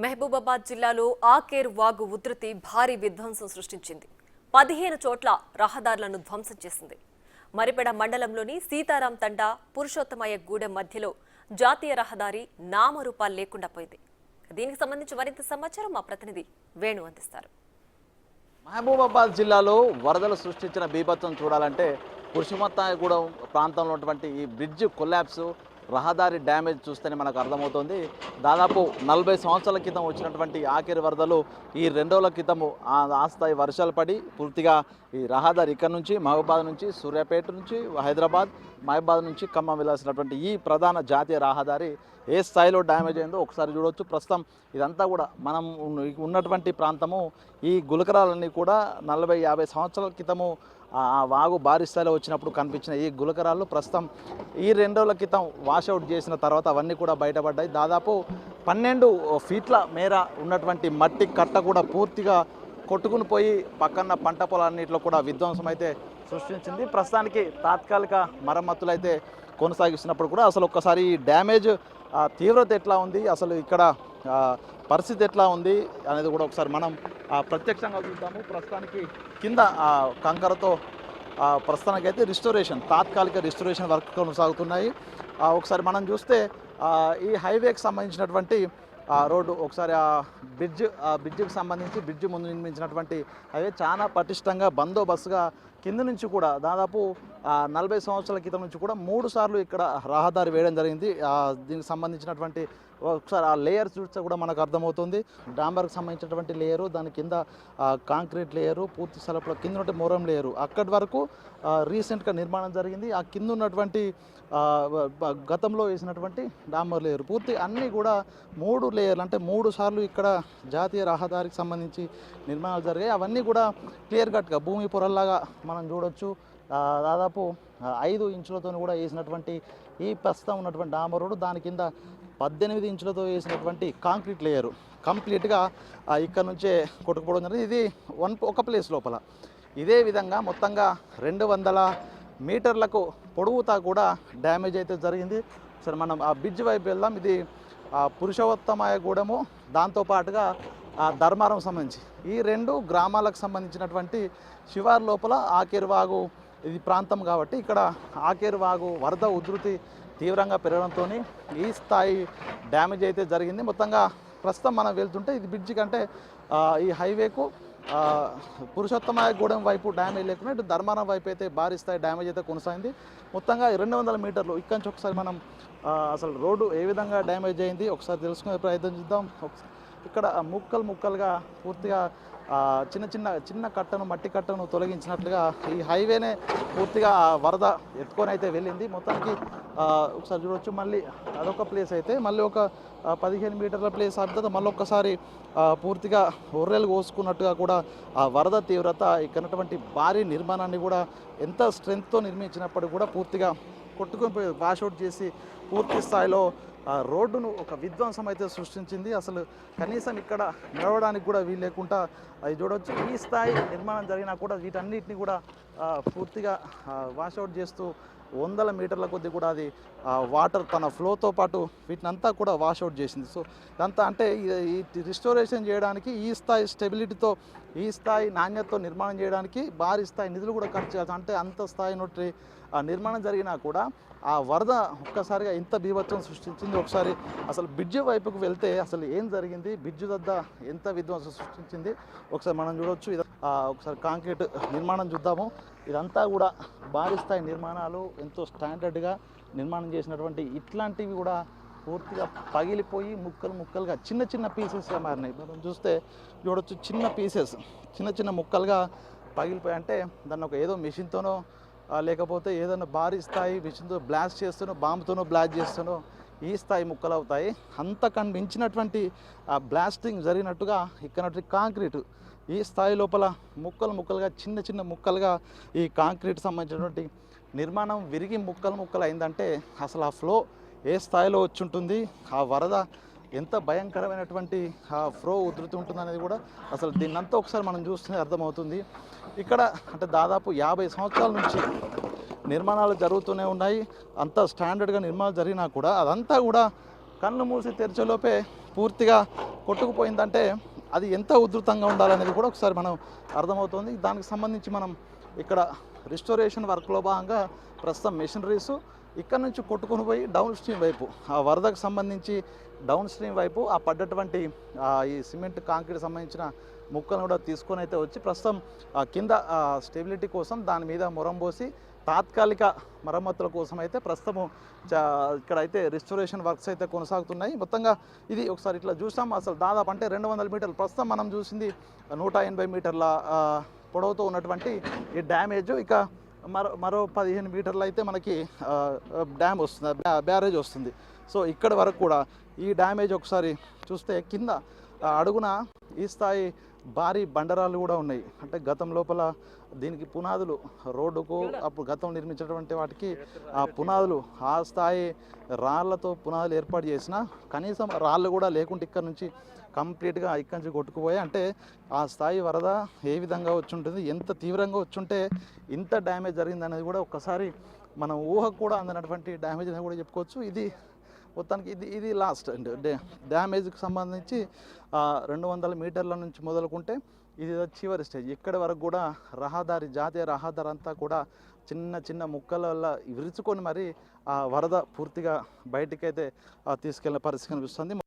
మహబూబాబాద్ జిల్లాలో ఆకేర్ వాగు ఉధృతి భారీ విధ్వంసం సృష్టించింది. 15 చోట్ల రహదారులను ధ్వంసం చేసింది. మరిపెడ మండలంలోని సీతారాం తండా పురుషోత్తమయ్య గూడెం మధ్యలో జాతీయ రహదారి నామరూపాలు లేకుండా పోయింది. దీనికి సంబంధించి మరింత సమాచారం మా ప్రతినిధి వేణు అందిస్తారు. మహబూబాబాద్ జిల్లాలో వరదలు సృష్టించిన బీభత్సం చూడాలంటే పురుషోత్తమయ్య గూడెం ప్రాంతంలో ఉన్నటువంటి ఈ బ్రిడ్జ్ కొలాప్స్, రహదారి డ్యామేజ్ చూస్తేనే మనకు అర్థమవుతుంది. దాదాపు 40 సంవత్సరాల క్రితం వచ్చినటువంటి ఆఖరి వరదలు ఈ 2 రోజుల క్రితము ఆ స్థాయి వర్షాలు పడి పూర్తిగా ఈ రహదారి ఇక్కడ నుంచి మహబూబాబాద్ నుంచి సూర్యాపేట నుంచి హైదరాబాద్, మహబూబాబాద్ నుంచి ఖమ్మం వెళ్ళాల్సినటువంటి ఈ ప్రధాన జాతీయ రహదారి ఏ స్థాయిలో డ్యామేజ్ అయిందో ఒకసారి చూడవచ్చు. ప్రస్తుతం ఇదంతా కూడా మనం ఉన్నటువంటి ప్రాంతము ఈ గులకరాలన్నీ కూడా 40-50 సంవత్సరాల క్రితము ఆ వాగు భారీ స్థాయిలో వచ్చినప్పుడు కనిపించిన ఈ గులకరాళ్ళు ప్రస్తుతం ఈ 2 రోజుల క్రితం వాషౌట్ చేసిన తర్వాత అవన్నీ కూడా బయటపడ్డాయి. దాదాపు 12 ఫీట్ల మేర ఉన్నటువంటి మట్టి కట్ట కూడా పూర్తిగా కొట్టుకుని పోయి పక్కన పంట పొలాన్నింటిలో కూడా విధ్వంసం అయితే సృష్టించింది. ప్రస్తుతానికి తాత్కాలిక మరమ్మతులు అయితే కొనసాగిస్తున్నప్పుడు కూడా అసలు ఒక్కసారి ఈ డ్యామేజ్ తీవ్రత ఎట్లా ఉంది, అసలు ఇక్కడ పరిస్థితి ఎట్లా ఉంది అనేది కూడా ఒకసారి మనం ప్రత్యక్షంగా చూద్దాము. ప్రస్తుతానికి కింద కంకరతో ప్రస్తుతానికైతే తాత్కాలిక రిస్టోరేషన్ వర్క్ కొనసాగుతున్నాయి. ఒకసారి మనం చూస్తే ఈ హైవేకి సంబంధించినటువంటి రోడ్డు ఒకసారి బ్రిడ్జికి సంబంధించి బ్రిడ్జి ముందు నిర్మించినటువంటి హైవే చాలా పటిష్టంగా బందోబస్తుగా కింద నుంచి కూడా దాదాపు 40 సంవత్సరాల క్రితం నుంచి కూడా 3 సార్లు ఇక్కడ రహదారి వేయడం జరిగింది. దీనికి సంబంధించినటువంటి ఒకసారి ఆ లేయర్ చూస్తే కూడా మనకు అర్థమవుతుంది. డాంబర్కి సంబంధించినటువంటి లేయరు, దాని కింద కాంక్రీట్ లేయరు, పూర్తి స్థలంలో కింద ఉన్నటువంటి మొరం లేయరు అక్కడి వరకు రీసెంట్గా నిర్మాణం జరిగింది. ఆ కింద ఉన్నటువంటి గతంలో వేసినటువంటి డాంబర్ లేయరు పూర్తి అన్నీ కూడా 3 లేయర్లు అంటే 3 సార్లు ఇక్కడ జాతీయ రహదారికి సంబంధించి నిర్మాణాలు జరిగాయి. అవన్నీ కూడా క్లియర్ కట్గా భూమి పొరల్లాగా మనం చూడొచ్చు. దాదాపు 5 ఇంచులతో కూడా వేసినటువంటి ఈ ప్రస్తుతం ఉన్నటువంటి డాంబర్ రోడ్డు, దాని కింద 18 ఇంచులతో వేసినటువంటి కాంక్రీట్ లేయరు కంప్లీట్గా ఇక్కడ నుంచే కొట్టుకుపోవడం జరిగింది. ఇది ఒక ప్లేస్ లోపల ఇదే విధంగా మొత్తంగా 200 మీటర్లకు పొడవుతా కూడా డ్యామేజ్ అయితే జరిగింది. సరే మనం ఆ బ్రిడ్జ్ వైపు వెళ్దాం. ఇది పురుషోత్తమయ్య గూడెము, దాంతోపాటుగా ధర్మారం సంబంధించి ఈ 2 గ్రామాలకు సంబంధించినటువంటి శివారు లోపల ఆకేరు వాగు ఇది ప్రాంతం కాబట్టి ఇక్కడ ఆకేరు వాగు వరద ఉధృతి తీవ్రంగా పెరగడంతో ఈ స్థాయి డ్యామేజ్ అయితే జరిగింది. మొత్తంగా ప్రస్తుతం మనం వెళ్తుంటే ఇది బ్రిడ్జి కంటే ఈ హైవేకు పురుషోత్తమయ్య గూడెం వైపు డ్యామేజ్ లేకుండా ఇటు ధర్మారం వైపు అయితే భారీ స్థాయి డ్యామేజ్ అయితే కొనసాగింది. మొత్తంగా 200 మీటర్లు ఇక్కడి నుంచి ఒకసారి మనం అసలు రోడ్డు ఏ విధంగా డ్యామేజ్ అయింది ఒకసారి తెలుసుకునే ప్రయత్నం చేద్దాం. ఇక్కడ ముక్కలుగా పూర్తిగా చిన్న కట్టను మట్టి కట్టను తొలగించినట్లుగా ఈ హైవేనే పూర్తిగా వరద ఎత్తుకొని అయితే వెళ్ళింది. మొత్తానికి ఒకసారి చూడవచ్చు. మళ్ళీ అదొక ప్లేస్ అయితే మళ్ళీ ఒక 15 మీటర్ల ప్లేస్ తర్వాత మళ్ళీ ఒక్కసారి పూర్తిగా ఒర్రెలు కోసుకున్నట్టుగా కూడా ఆ వరద తీవ్రత ఇక్కడటువంటి భారీ నిర్మాణాన్ని కూడా ఎంత స్ట్రెంగ్త్తో నిర్మించినప్పటికీ కూడా పూర్తిగా కొట్టుకొని పోయి వాషౌట్ చేసి పూర్తి స్థాయిలో రోడ్డును ఒక విధ్వంసం అయితే సృష్టించింది. అసలు కనీసం ఇక్కడ నడవడానికి కూడా వీలు లేకుండా అది చూడవచ్చు. ఈ స్థాయి నిర్మాణం జరిగినా కూడా వీటన్నిటిని కూడా పూర్తిగా వాషౌట్ చేస్తూ 100 మీటర్ల కొద్ది కూడా అది వాటర్ తన ఫ్లోతో పాటు వీటినంతా కూడా వాషౌట్ చేసింది. సో ఇదంతా అంటే ఈ రిస్టోరేషన్ చేయడానికి ఈ స్థాయి స్టెబిలిటీతో ఈ స్థాయి నాణ్యతతో నిర్మాణం చేయడానికి భారీ స్థాయి నిధులు కూడా ఖర్చు చేస్తాం. అంటే అంత స్థాయి నుండి నిర్మాణం జరిగినా కూడా ఆ వరద ఒక్కసారిగా ఇంత బీభత్సం సృష్టించింది. ఒకసారి అసలు బ్రిడ్జి వైపుకు వెళ్తే అసలు ఏం జరిగింది, బ్రిడ్జి వద్ద ఎంత విధ్వంసం సృష్టించింది ఒకసారి మనం చూడవచ్చు. ఒకసారి కాంక్రీట్ నిర్మాణం చూద్దాము. ఇదంతా కూడా భారీ స్థాయి నిర్మాణాలు, ఎంతో స్టాండర్డ్గా నిర్మాణం చేసినటువంటి ఇట్లాంటివి కూడా పూర్తిగా పగిలిపోయి ముక్కలుగా చిన్న పీసెస్గా మారినాయి. మనం చూస్తే చూడవచ్చు చిన్న ముక్కలుగా పగిలిపోయి, అంటే దాన్ని ఒక ఏదో మెషిన్తోనో లేకపోతే ఏదైనా భారీ స్థాయి మిషన్తో బ్లాస్ట్ చేస్తానో బాంబుతోనో బ్లాస్ట్ చేస్తానో ఈ స్థాయి ముక్కలు అవుతాయి. అంతకన్నా మించినటువంటి బ్లాస్టింగ్ జరిగినట్టుగా ఇక్కడ కాంక్రీట్ ఈ స్థాయి లోపల ముక్కలుగా చిన్న ముక్కలుగా ఈ కాంక్రీట్ సంబంధించినటువంటి నిర్మాణం విరిగి ముక్కలు అయిందంటే అసలు ఆ ఫ్లో ఏ స్థాయిలో వచ్చి ఉంటుంది, ఆ వరద ఎంత భయంకరమైనటువంటి ఫ్లో ఉధృతి ఉంటుందనేది కూడా అసలు దీన్నంతా ఒకసారి మనం చూస్తే అర్థమవుతుంది. ఇక్కడ అంటే దాదాపు 50 సంవత్సరాల నుంచి నిర్మాణాలు జరుగుతూనే ఉన్నాయి. అంత స్టాండర్డ్గా నిర్మాణాలు జరిగినా కూడా అదంతా కూడా కళ్ళు మూసి తెరిచేలోపే పూర్తిగా కొట్టుకుపోయిందంటే అది ఎంత ఉధృతంగా ఉండాలనేది కూడా ఒకసారి మనం అర్థమవుతుంది. దానికి సంబంధించి మనం ఇక్కడ రిస్టోరేషన్ వర్క్లో భాగంగా ప్రస్తుతం మెషినరీస్ ఇక్కడ నుంచి కొట్టుకొని పోయి డౌన్ స్ట్రీమ్ వైపు ఆ వరదకు సంబంధించి డౌన్ స్ట్రీమ్ వైపు ఆ పడ్డటువంటి ఈ సిమెంట్ కాంక్రీట్ సంబంధించిన ముక్కలను కూడా తీసుకొని అయితే వచ్చి ప్రస్తుతం కింద స్టెబిలిటీ కోసం దాని మీద మొరం పోసి తాత్కాలిక మరమ్మతుల కోసం అయితే ప్రస్తుతము ఇక్కడైతే రిస్టోరేషన్ వర్క్స్ అయితే కొనసాగుతున్నాయి. మొత్తంగా ఇది ఒకసారి ఇట్లా చూసాం. అసలు దాదాపు అంటే 200 మీటర్లు, ప్రస్తుతం మనం చూసింది 180 మీటర్ల పొడవుతో ఉన్నటువంటి ఈ డ్యామేజ్. ఇక మరో 15 మీటర్లు అయితే మనకి డ్యామ్ వస్తుంది, బ్యారేజ్ వస్తుంది. సో ఇక్కడ వరకు కూడా ఈ డ్యామేజ్ ఒకసారి చూస్తే కింద అడుగున ఈ స్థాయి భారీ బండరాలు కూడా ఉన్నాయి. అంటే గతం లోపల దీనికి పునాదులు రోడ్డుకు అప్పుడు గతం నిర్మించినటువంటి వాటికి ఆ పునాదులు ఆ స్థాయి రాళ్లతో పునాదులు ఏర్పాటు చేసిన కనీసం రాళ్ళు కూడా లేకుండా ఇక్కడ నుంచి కంప్లీట్గా ఇక్కడి నుంచి కొట్టుకుపోయి, అంటే ఆ స్థాయి వరద ఏ విధంగా వచ్చి ఉంటుంది, ఎంత తీవ్రంగా వచ్చుంటే ఇంత డ్యామేజ్ జరిగింది అనేది కూడా ఒక్కసారి మనం ఊహకు కూడా అందనటువంటి డ్యామేజ్ అని కూడా చెప్పుకోవచ్చు. ఇది మొత్తానికి ఇది లాస్ట్ డ్యామేజ్కి సంబంధించి 200 మీటర్ల నుంచి మొదలుకుంటే ఇది చివరి స్టేజ్. ఇక్కడి వరకు కూడా రహదారి, జాతీయ రహదారి అంతా కూడా చిన్న చిన్న ముక్కల వల్ల విరుచుకొని మరి ఆ వరద పూర్తిగా బయటికైతే తీసుకెళ్ళిన పరిస్థితి కనిపిస్తుంది.